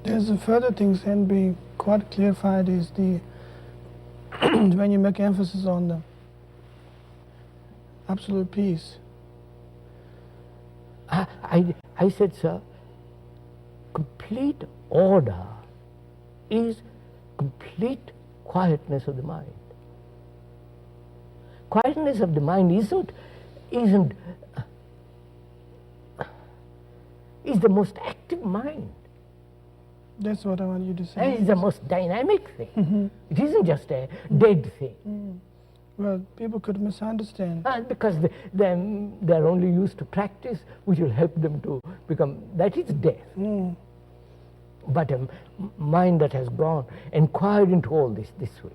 There's a further thing can be quite clarified is the when you make emphasis on the absolute peace. I said, sir, complete order is complete quietness of the mind. Quietness of the mind is the most active mind. That's what I want you to say. It's the most dynamic thing. It isn't just a dead thing. Well, people could misunderstand. Because they're only used to practice, which will help them to become, that is death. But a mind that has gone inquired into all this way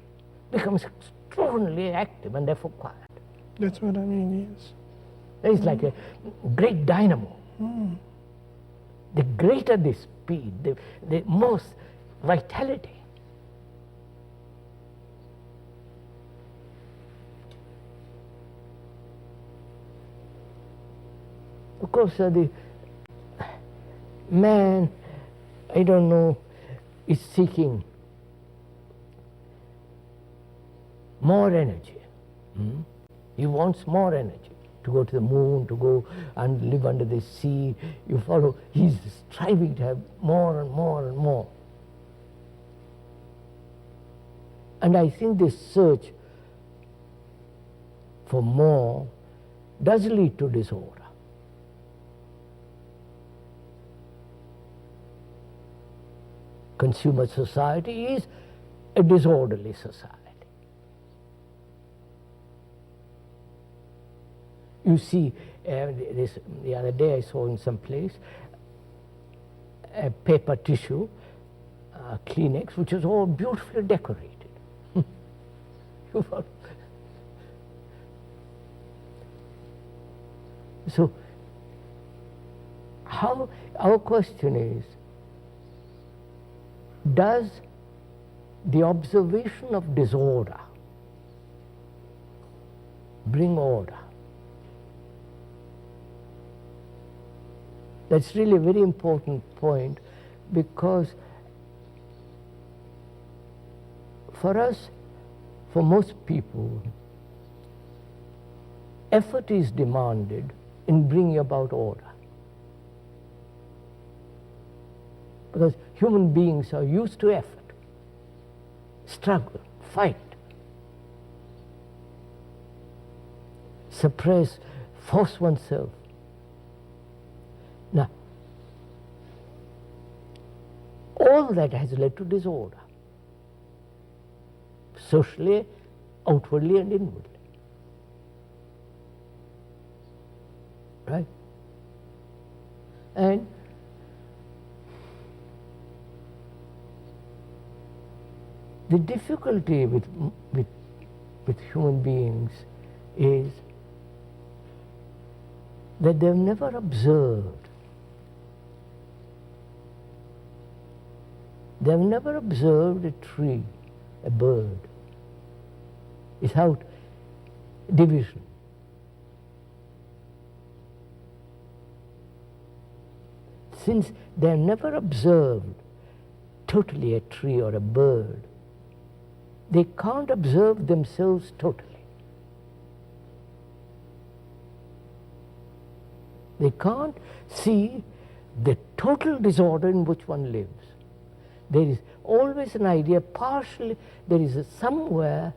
becomes extraordinarily active and therefore quiet. That's what I mean, yes. It's like a great dynamo. The greater the speed, the most vitality. Of course, the man, I don't know, is seeking more energy. He wants more energy to go to the moon, to go and live under the sea. You follow, he's striving to have more and more and more. And I think this search for more does lead to disorder. Consumer society is a disorderly society. You see, the other day I saw in some place a paper tissue, Kleenex, which is all beautifully decorated. So, our question is, does the observation of disorder bring order? That's really a very important point, because for us, for most people, effort is demanded in bringing about order. Because human beings are used to effort, struggle, fight, suppress, force oneself. Now, all that has led to disorder, socially, outwardly and inwardly. Right? And the difficulty with human beings is that they've never observed. They've never observed a tree, a bird, without division. Since they've never observed totally a tree or a bird, they can't observe themselves totally. They can't see the total disorder in which one lives. There is always an idea, partially, there is somewhere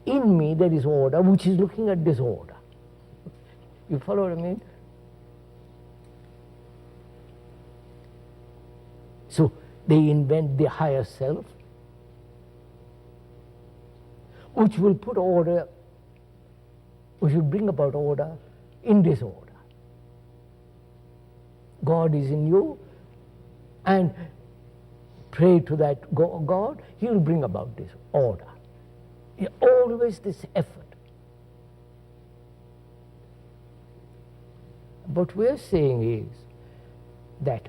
in me there is order which is looking at disorder. You follow what I mean? So they invent the higher self, which will put order, which will bring about order in disorder. God is in you, and pray to that God, He will bring about this order. Always this effort. What we are saying is that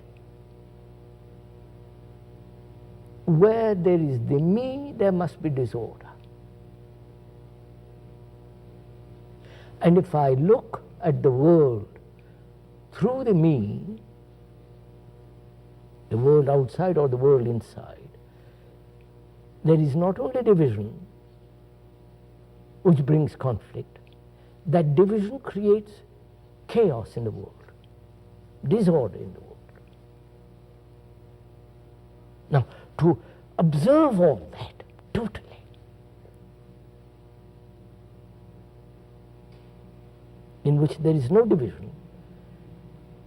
where there is the me, there must be disorder. And if I look at the world through the me, the world outside or the world inside, there is not only division which brings conflict, that division creates chaos in the world, disorder in the world. Now, to observe all that totally, in which there is no division,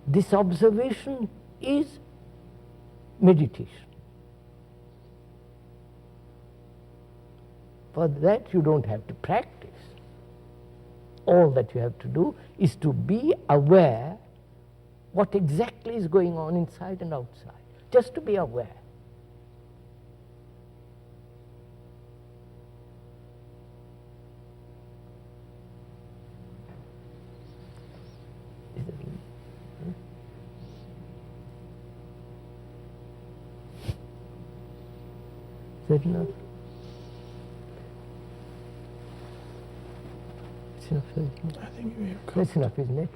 this observation is meditation. For that you don't have to practice. All that you have to do is to be aware what exactly is going on inside and outside. Just to be aware. Is that enough? It's enough, isn't it? I think we have That's enough, isn't it?